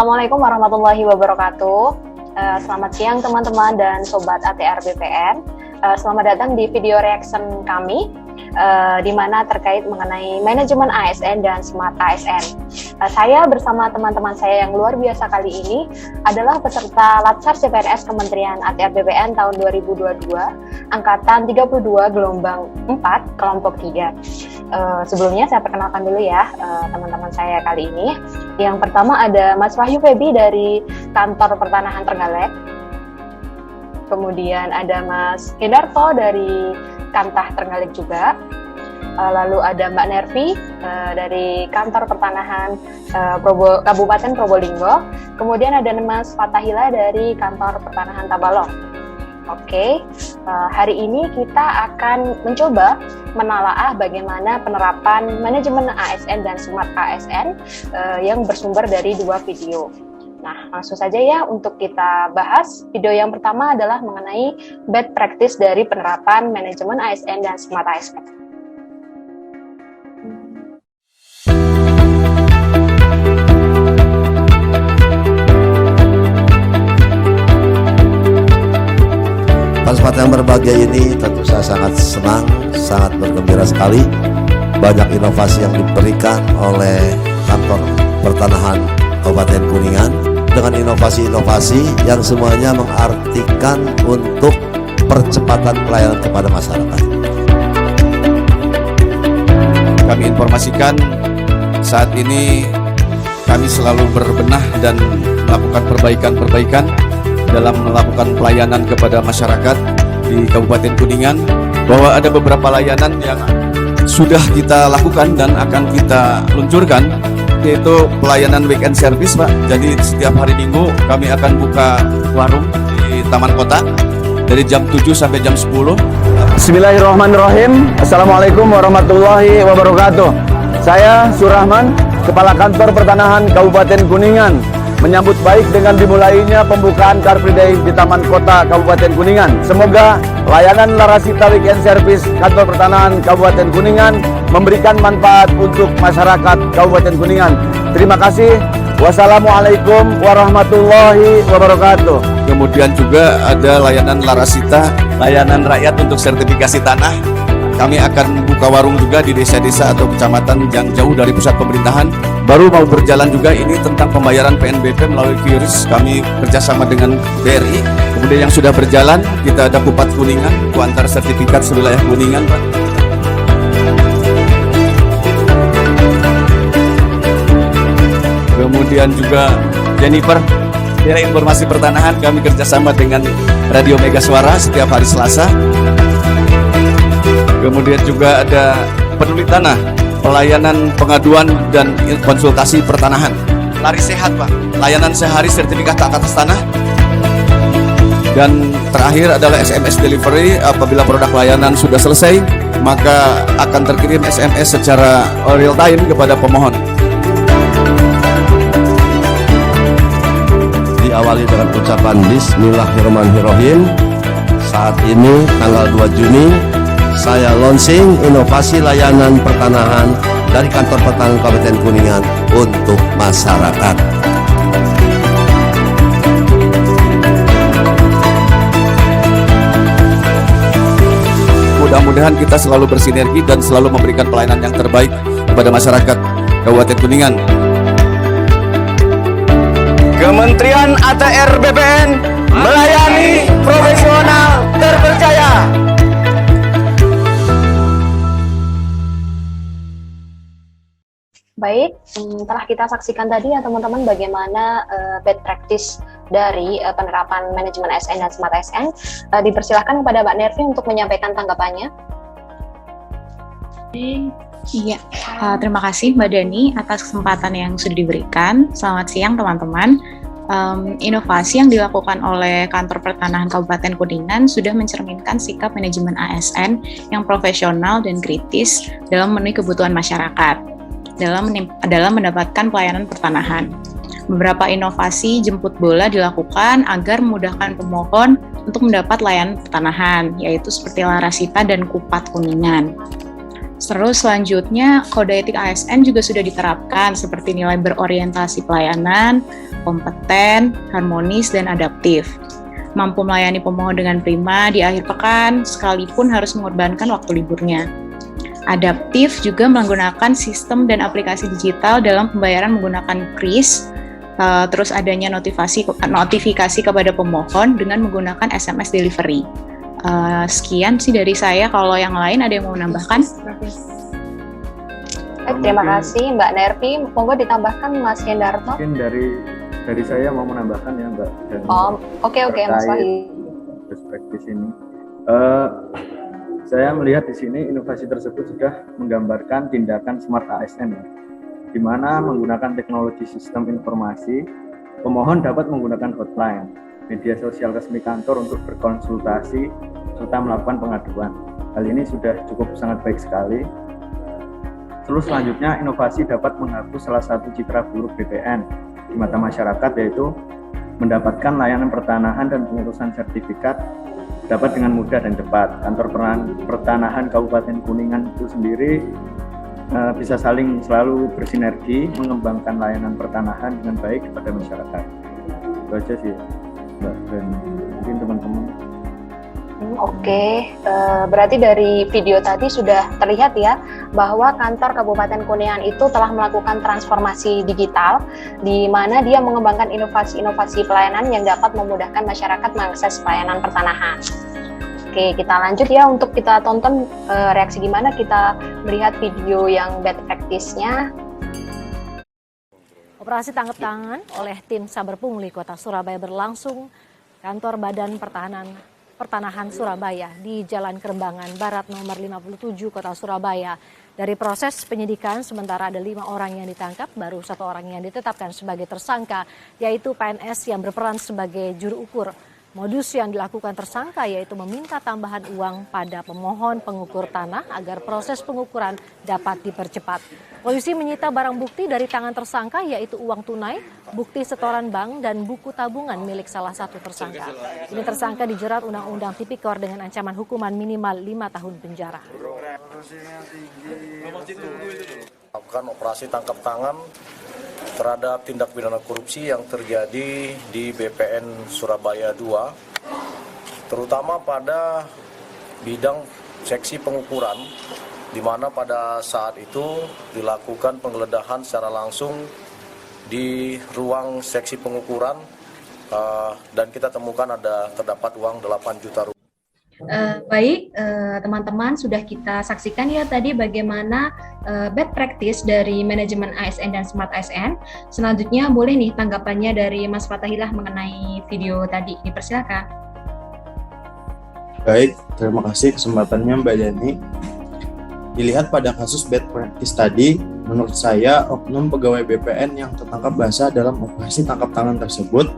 Assalamualaikum warahmatullahi wabarakatuh. Selamat siang teman-teman dan sobat ATR BPN. Selamat datang di video reaction kami, di mana terkait mengenai manajemen ASN dan Smart ASN. Saya bersama teman-teman saya yang luar biasa kali ini adalah peserta Latsar CPNS Kementerian ATR BPN tahun 2022, angkatan 32 gelombang 4, kelompok 3. Sebelumnya saya perkenalkan dulu ya teman-teman saya kali ini. Yang pertama ada Mas Wahyu Febi dari Kantor Pertanahan Trenggalek. Kemudian ada Mas Kendarto dari Kantah Trenggalek juga. Lalu ada Mbak Nervi dari Kantor Pertanahan Kabupaten Probolinggo. Kemudian ada Mas Fatahila dari Kantor Pertanahan Tabalong. Oke, hari ini kita akan mencoba menalaah bagaimana penerapan manajemen ASN dan Smart ASN yang bersumber dari dua video. Nah, langsung saja ya untuk kita bahas. Video yang pertama adalah mengenai best practice dari penerapan manajemen ASN dan Smart ASN. Kesempatan yang berbahagia ini tentu saya sangat senang, sangat bergembira sekali. Banyak inovasi yang diberikan oleh Kantor Pertanahan Kabupaten Kuningan dengan inovasi-inovasi yang semuanya mengartikan untuk percepatan pelayanan kepada masyarakat. Kami informasikan saat ini kami selalu berbenah dan melakukan perbaikan-perbaikan dalam melakukan pelayanan kepada masyarakat di Kabupaten Kuningan, bahwa ada beberapa layanan yang sudah kita lakukan dan akan kita luncurkan, yaitu pelayanan weekend service, Pak. Jadi setiap hari Minggu kami akan buka warung di Taman Kota dari jam 7 sampai jam 10. Bismillahirrahmanirrahim. Assalamualaikum warahmatullahi wabarakatuh. Saya Surahman, Kepala Kantor Pertanahan Kabupaten Kuningan, menyambut baik dengan dimulainya pembukaan Car Free Day di Taman Kota Kabupaten Kuningan. Semoga layanan Larasita Weekend Service Kantor Pertanahan Kabupaten Kuningan memberikan manfaat untuk masyarakat Kabupaten Kuningan. Terima kasih. Wassalamualaikum warahmatullahi wabarakatuh. Kemudian juga ada layanan Larasita, layanan rakyat untuk sertifikasi tanah. Kami akan buka warung juga di desa-desa atau kecamatan yang jauh dari pusat pemerintahan. Baru mau berjalan juga ini tentang pembayaran PNBP melalui QRIS. Kami kerjasama dengan BRI. Kemudian yang sudah berjalan, kita ada Kupat Kuningan, antar sertifikat sewilayah Kuningan, Pak. Kemudian juga Jennifer, dari informasi pertanahan, kami kerjasama dengan Radio Mega Suara setiap hari Selasa. Kemudian juga ada Peduli Tanah, pelayanan pengaduan dan konsultasi pertanahan. Lari Sehat, Pak, layanan sehari sertifikat hak atas tanah. Dan terakhir adalah SMS delivery. Apabila produk layanan sudah selesai, maka akan terkirim SMS secara real time kepada pemohon. Diawali dengan ucapan Bismillahirrahmanirrahim. Saat ini tanggal 2 Juni saya launching inovasi layanan pertanahan dari Kantor Pertanahan Kabupaten Kuningan untuk masyarakat. Mudah-mudahan kita selalu bersinergi dan selalu memberikan pelayanan yang terbaik kepada masyarakat Kabupaten Kuningan. Kementerian ATR BPN melayani profesional terpercaya. Baik, telah kita saksikan tadi ya teman-teman bagaimana best practice dari penerapan manajemen ASN dan Smart ASN. Dipersilahkan kepada Mbak Nervi untuk menyampaikan tanggapannya. Iya, terima kasih Mbak Dani atas kesempatan yang sudah diberikan. Selamat siang teman-teman. Inovasi yang dilakukan oleh Kantor Pertanahan Kabupaten Kuningan sudah mencerminkan sikap manajemen ASN yang profesional dan kritis dalam memenuhi kebutuhan masyarakat dalam mendapatkan pelayanan pertanahan. Beberapa inovasi jemput bola dilakukan agar memudahkan pemohon untuk mendapat layanan pertanahan, yaitu seperti Larasita dan Kupat Kuningan. Terus selanjutnya kode etik ASN juga sudah diterapkan seperti nilai berorientasi pelayanan, kompeten, harmonis, dan adaptif. Mampu melayani pemohon dengan prima di akhir pekan sekalipun harus mengorbankan waktu liburnya. Adaptif juga menggunakan sistem dan aplikasi digital dalam pembayaran menggunakan kris, terus adanya notifikasi kepada pemohon dengan menggunakan SMS delivery. Sekian sih dari saya. Kalau yang lain ada yang mau menambahkan? Baik, terima kasih Mbak Nervi. Monggo ditambahkan Mas Hendarto. Mungkin dari saya mau menambahkan ya Mbak. Oke, Mas Wahyu. Best practice ini. Saya melihat di sini inovasi tersebut sudah menggambarkan tindakan smart ASN, ya, di mana menggunakan teknologi sistem informasi, pemohon dapat menggunakan hotline, media sosial resmi kantor untuk berkonsultasi serta melakukan pengaduan. Hal ini sudah cukup sangat baik sekali. Terus selanjutnya, inovasi dapat menghapus salah satu citra buruk BPN di mata masyarakat, yaitu mendapatkan layanan pertanahan dan pengurusan sertifikat dapat dengan mudah dan cepat. Kantor Pertanahan Kabupaten Kuningan itu sendiri bisa saling selalu bersinergi mengembangkan layanan pertanahan dengan baik kepada masyarakat. Itu aja sih Mbak dan mungkin teman-teman. Oke, berarti dari video tadi sudah terlihat ya bahwa kantor Kabupaten Kuningan itu telah melakukan transformasi digital di mana dia mengembangkan inovasi-inovasi pelayanan yang dapat memudahkan masyarakat mengakses pelayanan pertanahan. Oke, kita lanjut ya untuk kita tonton reaksi gimana kita melihat video yang bad practice-nya. Operasi tangkap tangan oleh tim Saber Pungli Kota Surabaya berlangsung kantor Badan Pertanahan Surabaya di Jalan Kerembangan Barat nomor 57 Kota Surabaya. Dari proses penyidikan sementara ada 5 orang yang ditangkap, baru 1 orang yang ditetapkan sebagai tersangka, yaitu PNS yang berperan sebagai juru ukur. Modus yang dilakukan tersangka yaitu meminta tambahan uang pada pemohon pengukur tanah agar proses pengukuran dapat dipercepat. Polisi menyita barang bukti dari tangan tersangka yaitu uang tunai, bukti setoran bank, dan buku tabungan milik salah satu tersangka. Ini tersangka dijerat Undang-Undang Tipikor dengan ancaman hukuman minimal 5 tahun penjara. Lakukan operasi tangkap tangan terhadap tindak pidana korupsi yang terjadi di BPN Surabaya 2, terutama pada bidang seksi pengukuran, di mana pada saat itu dilakukan penggeledahan secara langsung di ruang seksi pengukuran dan kita temukan terdapat uang 8 juta rupiah. Baik, teman-teman sudah kita saksikan ya tadi bagaimana bad practice dari manajemen ASN dan Smart ASN. Selanjutnya boleh nih tanggapannya dari Mas Fatahillah mengenai video tadi. Dipersilakan. Baik, terima kasih kesempatannya Mbak Dani. Dilihat pada kasus bad practice tadi, menurut saya oknum pegawai BPN yang tertangkap basah dalam operasi tangkap tangan tersebut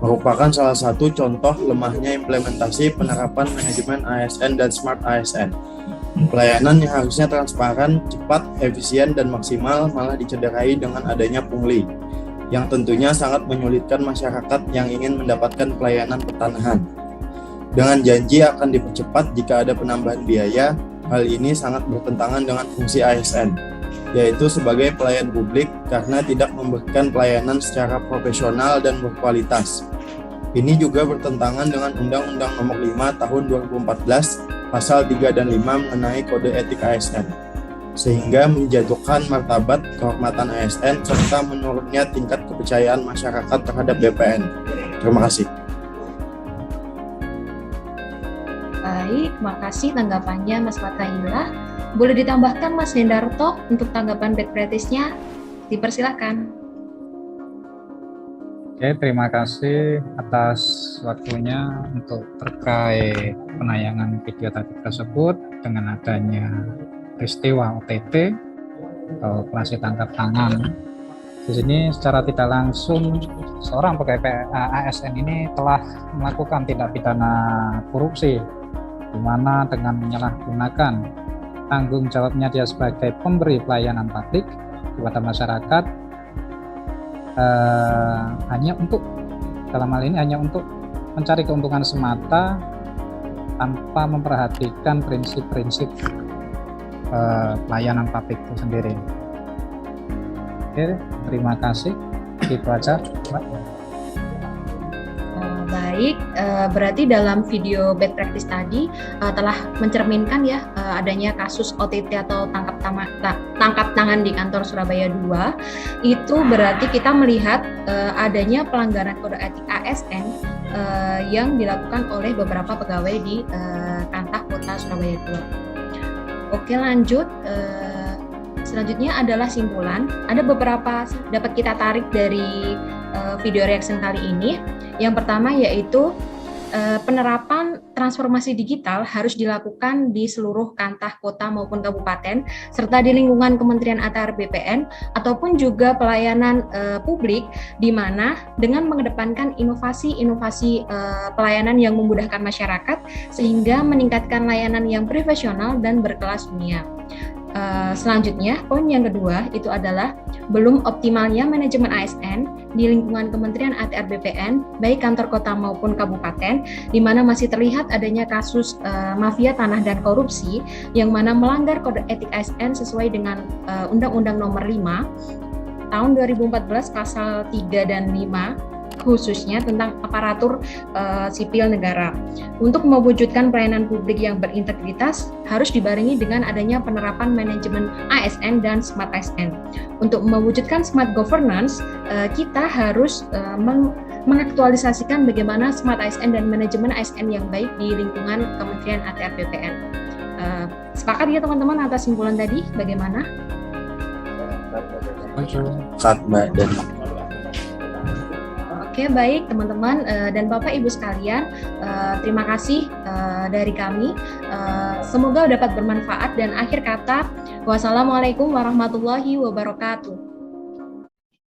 merupakan salah satu contoh lemahnya implementasi penerapan manajemen ASN dan Smart ASN. Pelayanan yang harusnya transparan, cepat, efisien, dan maksimal malah dicederai dengan adanya pungli, yang tentunya sangat menyulitkan masyarakat yang ingin mendapatkan pelayanan pertanahan. Dengan janji akan dipercepat jika ada penambahan biaya, hal ini sangat bertentangan dengan fungsi ASN, yaitu sebagai pelayan publik karena tidak memberikan pelayanan secara profesional dan berkualitas. Ini juga bertentangan dengan Undang-Undang Nomor 5 Tahun 2014 Pasal 3 dan 5 mengenai Kode Etik ASN, sehingga menjatuhkan martabat kehormatan ASN serta menurunnya tingkat kepercayaan masyarakat terhadap BPN. Terima kasih. Baik, makasih tanggapannya Mas Fatahillah. Boleh ditambahkan Mas Hendarto untuk tanggapan bad practice-nya? Dipersilakan. Oke, terima kasih atas waktunya untuk terkait penayangan video tadi tersebut dengan adanya peristiwa OTT atau operasi tangkap tangan. Di sini secara tidak langsung seorang pegawai ASN ini telah melakukan tindak pidana korupsi, di mana dengan menyalahgunakan tanggung jawabnya dia sebagai pemberi pelayanan publik kepada masyarakat hanya untuk mencari keuntungan semata tanpa memperhatikan prinsip-prinsip pelayanan publik itu sendiri. Oke, terima kasih. Itu aja, Mbak. Baik, berarti dalam video bad practice tadi telah mencerminkan ya adanya kasus OTT atau tangkap tangan di kantor Surabaya 2. Itu berarti kita melihat adanya pelanggaran kode etik ASN yang dilakukan oleh beberapa pegawai di Kantah Kota Surabaya 2. Oke, lanjut. Selanjutnya adalah simpulan. Ada beberapa dapat kita tarik dari video reaction kali ini. Yang pertama yaitu penerapan transformasi digital harus dilakukan di seluruh kantah kota maupun kabupaten, serta di lingkungan Kementerian ATR BPN, ataupun juga pelayanan publik, di mana dengan mengedepankan inovasi-inovasi pelayanan yang memudahkan masyarakat, sehingga meningkatkan layanan yang profesional dan berkelas dunia. Selanjutnya, poin yang kedua itu adalah belum optimalnya manajemen ASN di lingkungan Kementerian ATR BPN, baik kantor kota maupun kabupaten, di mana masih terlihat adanya kasus mafia tanah dan korupsi yang mana melanggar kode etik ASN sesuai dengan Undang-Undang Nomor 5 tahun 2014 pasal 3 dan 5, khususnya tentang aparatur sipil negara. Untuk mewujudkan pelayanan publik yang berintegritas harus dibarengi dengan adanya penerapan manajemen ASN dan Smart ASN. Untuk mewujudkan smart governance, kita harus mengaktualisasikan bagaimana Smart ASN dan manajemen ASN yang baik di lingkungan Kementerian ATR BPN. Sepakat ya teman-teman atas simpulan tadi? Bagaimana? Saat Mbak Dani. Oke, baik teman-teman dan Bapak Ibu sekalian, terima kasih dari kami. Semoga dapat bermanfaat, dan akhir kata, wassalamualaikum warahmatullahi wabarakatuh.